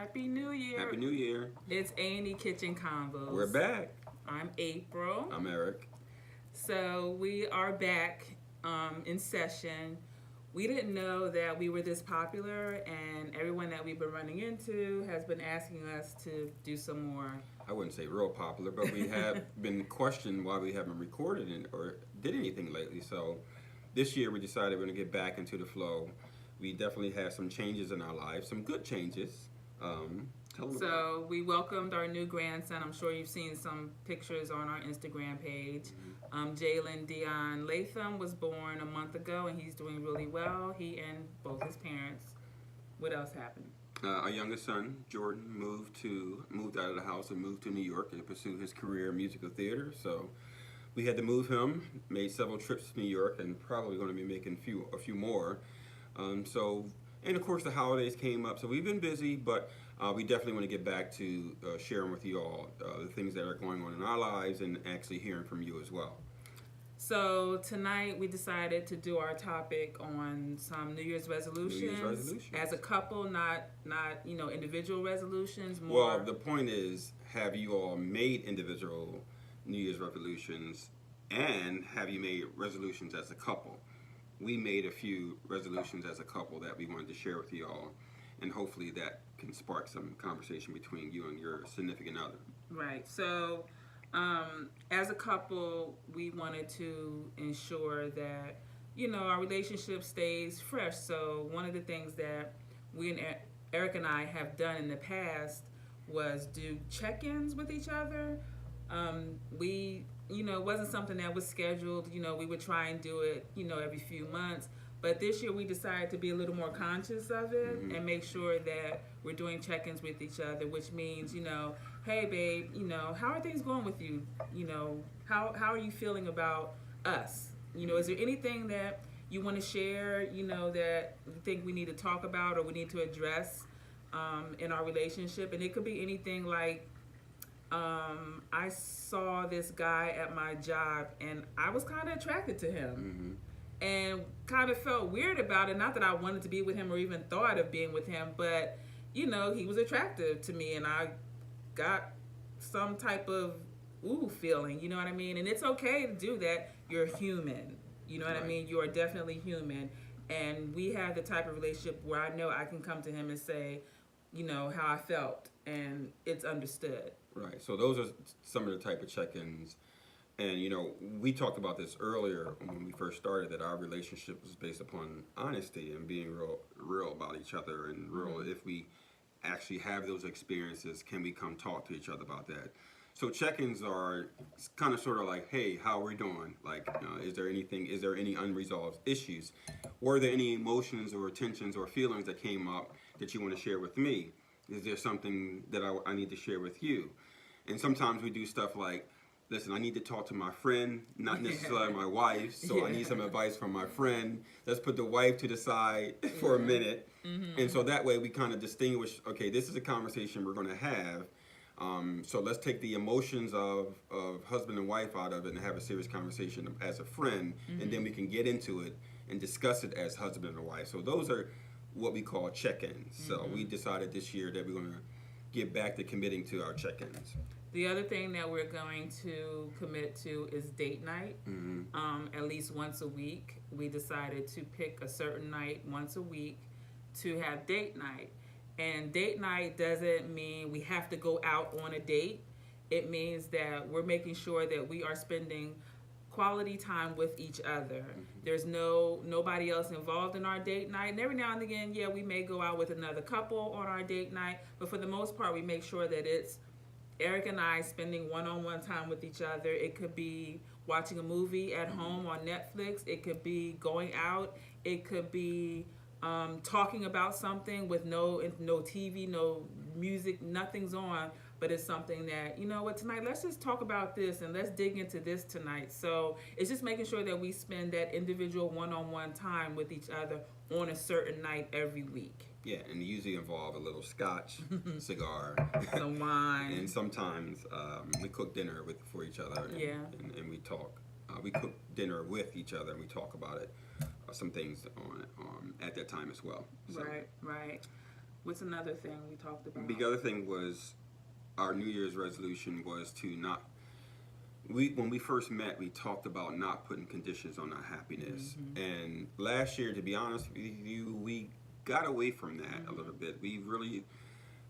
Happy New Year. Happy New Year. It's A&E Kitchen Convos. We're back. I'm April. I'm Eric. So we are back in session. We didn't know that we were this popular, and everyone that we've been running into has been asking us to do some more. I wouldn't say real popular, but we have been questioned why we haven't recorded or did anything lately. So this year we decided we're going to get back into the flow. We definitely had some changes in our lives, some good changes. So we welcomed our new grandson. I'm sure you've seen some pictures on our Instagram page. Jalen Dion Latham was born a month ago, and he's doing really well. He and both his parents. What else happened? Our youngest son, Jordan, moved out of the house and moved to New York to pursue his career in musical theater. So we had to move him. Made several trips to New York, and probably going to be making a few more. And of course the holidays came up, so we've been busy, but we definitely want to get back to sharing with you all the things that are going on in our lives and actually hearing from you as well. So tonight we decided to do our topic on some New Year's resolutions. As a couple, not individual resolutions. Well, the point is, have you all made individual New Year's resolutions, and have you made resolutions as a couple? We made a few resolutions as a couple that we wanted to share with you all, and hopefully that can spark some conversation between you and your significant other. Right. So as a couple, we wanted to ensure that, our relationship stays fresh. So one of the things that we and Eric and I have done in the past was do check-ins with each other. It wasn't something that was scheduled. We would try and do it, every few months. But this year we decided to be a little more conscious of it and make sure that we're doing check-ins with each other, which means, hey, babe, how are things going with you? How are you feeling about us? Is there anything that you want to share, that you think we need to talk about or we need to address in our relationship? And it could be anything like, I saw this guy at my job and I was kind of attracted to him and kind of felt weird about it. Not that I wanted to be with him or even thought of being with him, but he was attractive to me and I got some type of feeling, you know what I mean? And it's okay to do that. You're human, you know what I mean? You are definitely human. And we have the type of relationship where I know I can come to him and say, how I felt, and it's understood. Right. So those are some of the type of check-ins. And, we talked about this earlier when we first started, that our relationship was based upon honesty and being real about each other, and real, if we actually have those experiences, can we come talk to each other about that? So check-ins are kind of sort of like, hey, how are we doing? Like, is there any unresolved issues? Were there any emotions or tensions or feelings that came up that you want to share with me? Is there something that I need to share with you? And sometimes we do stuff like, listen, I need to talk to my friend, not necessarily my wife, so I need some advice from my friend. Let's put the wife to the side for a minute. And so that way we kind of distinguish, okay, this is a conversation we're going to have. So let's take the emotions of husband and wife out of it and have a serious conversation as a friend, and then we can get into it and discuss it as husband and wife. So those are what we call check-ins. So we decided this year that we're going to get back to committing to our check-ins. The other thing that we're going to commit to is date night. At least once a week. We decided to pick a certain night once a week to have date night. And date night doesn't mean we have to go out on a date. It means that we're making sure that we are spending quality time with each other. There's nobody else involved in our date night. And every now and again, we may go out with another couple on our date night. But for the most part, we make sure that it's Eric and I spending one-on-one time with each other. It could be watching a movie at home on Netflix. It could be going out. It could be talking about something with no TV, no music, nothing's on. But it's something that, tonight, let's just talk about this and let's dig into this tonight. So it's just making sure that we spend that individual one-on-one time with each other on a certain night every week. Yeah, and usually involve a little scotch, cigar, some wine, and sometimes we cook dinner for each other. And we talk. We cook dinner with each other and we talk about it. Some things on at that time as well. So. Right. What's another thing we talked about? The other thing was our New Year's resolution was to not. When we first met, we talked about not putting conditions on our happiness. And last year, to be honest with you, we got away from that a little bit. We really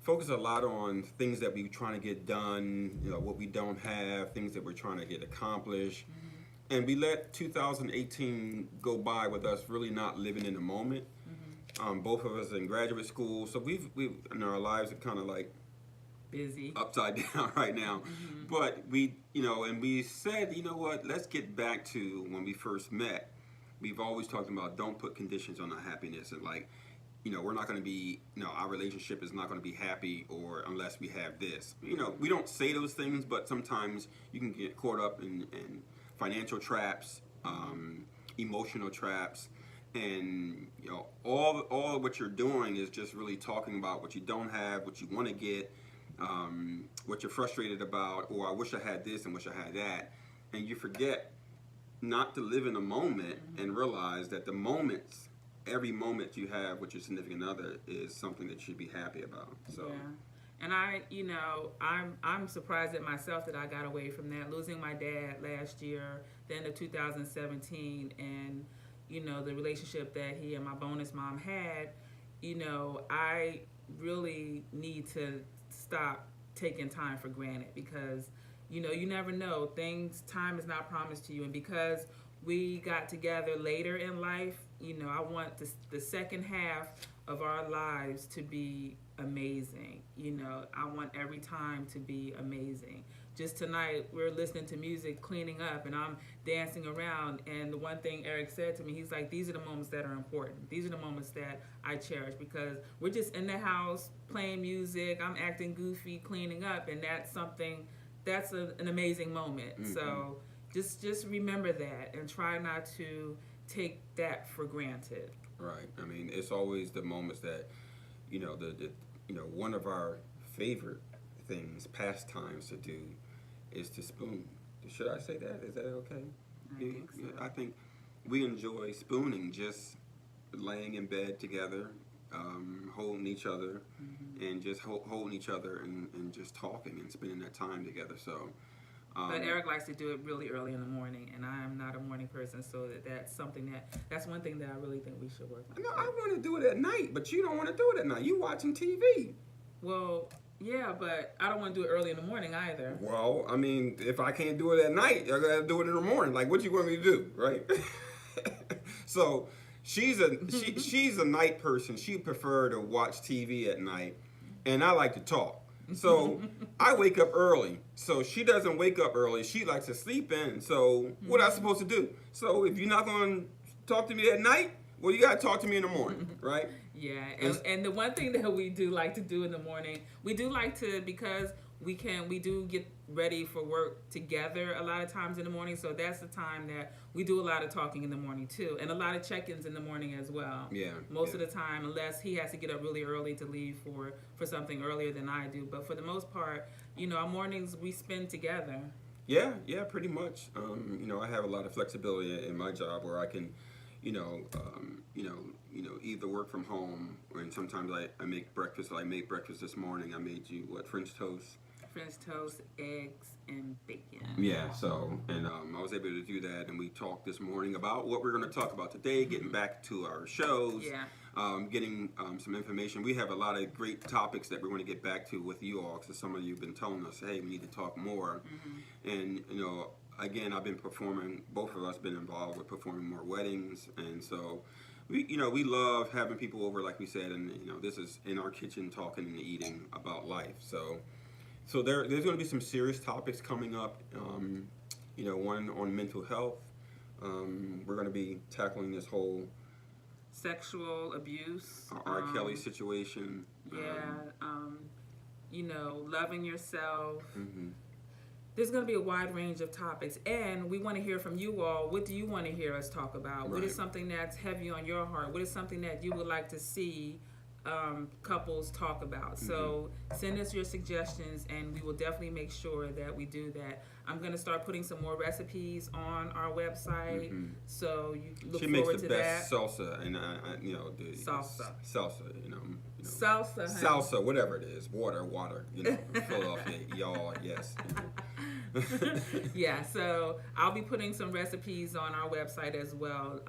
focused a lot on things that we were trying to get done, what we don't have, things that we're trying to get accomplished. And we let 2018 go by with us really not living in the moment. Both of us in graduate school, so we've in our lives are kind of like busy, upside down right now. But we, and we said, what, let's get back to when we first met. We've always talked about don't put conditions on our happiness, and like, we're not going to be, our relationship is not going to be happy or unless we have this. We don't say those things, but sometimes you can get caught up in financial traps, emotional traps. And all of what you're doing is just really talking about what you don't have, what you want to get, what you're frustrated about, or I wish I had this and wish I had that. And you forget not to live in the moment and realize that every moment you have with your significant other is something that you should be happy about. So. Yeah. And I'm surprised at myself that I got away from that. Losing my dad last year, the end of 2017, and the relationship that he and my bonus mom had, I really need to stop taking time for granted because, you never know. Time is not promised to you. And because we got together later in life, I want the second half of our lives to be amazing. I want every time to be amazing. Just tonight, we're listening to music, cleaning up, and I'm dancing around. And the one thing Eric said to me, he's like, these are the moments that are important. These are the moments that I cherish because we're just in the house playing music. I'm acting goofy, cleaning up, and that's an amazing moment. So just remember that and try not to take that for granted. Right. I mean, it's always the moments that, one of our favorite things, pastimes to do is to spoon. Should I say that? Is that okay? I think so. I think we enjoy spooning, just laying in bed together, holding each other, and just holding each other and just talking and spending that time together. So. But Eric likes to do it really early in the morning, and I am not a morning person, so that's one thing that I really think we should work on. No, I want to do it at night, but you don't want to do it at night. You watching TV. Well, yeah, but I don't want to do it early in the morning either. Well, I mean, if I can't do it at night, I gotta do it in the morning. Like, what you want me to do, right? So she's a night person. She prefer to watch TV at night, and I like to talk. So I wake up early. So she doesn't wake up early. She likes to sleep in. So what am I supposed to do? So if you're not going to talk to me at night, well, you got to talk to me in the morning, right? Yeah, and the one thing that we do like to do in the morning, we do like to, because we do get ready for work together a lot of times in the morning, so that's the time that we do a lot of talking in the morning too, and a lot of check-ins in the morning as well. Yeah. Most of the time, unless he has to get up really early to leave for something earlier than I do, but for the most part, our mornings we spend together. Yeah, pretty much. I have a lot of flexibility in my job where I can, either work from home, and sometimes I make breakfast. I made breakfast this morning. I made you French toast. French toast, eggs, and bacon. Yeah, so, and I was able to do that, and we talked this morning about what we're going to talk about today, getting back to our shows, getting some information. We have a lot of great topics that we're going to get back to with you all, because some of you have been telling us, hey, we need to talk more. And, again, I've been performing, both of us been involved with performing more weddings, and so we love having people over, like we said, and, this is in our kitchen talking and eating about life, So there's going to be some serious topics coming up, one on mental health. We're going to be tackling this whole sexual abuse, R. Kelly situation. Loving yourself. There's going to be a wide range of topics, and we want to hear from you all. What do you want to hear us talk about? Right. What is something that's heavy on your heart? What is something that you would like to see couples talk about. So send us your suggestions, and we will definitely make sure that we do that. I'm going to start putting some more recipes on our website, so you look She forward makes the to best that. salsa, and you know, the Salsa. salsa, you know, Salsa, honey. salsa, whatever it is, water, you know, Philadelphia, y'all, yes. You know. Yeah, so I'll be putting some recipes on our website as well.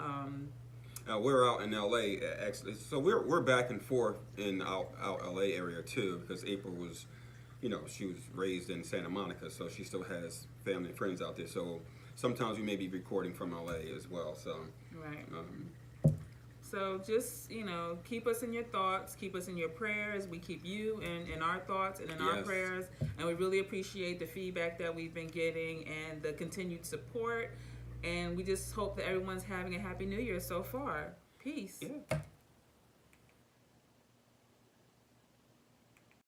We're out in LA, actually, so we're back and forth in out LA area too, because April was, you know, she was raised in Santa Monica, so she still has family and friends out there. So sometimes we may be recording from LA as well. So Right. So just, you know, keep us in your thoughts, keep us in your prayers. We keep you in our thoughts and in our Yes. prayers. And we really appreciate the feedback that we've been getting and the continued support. And we just hope that everyone's having a happy new year so far. Peace. yeah.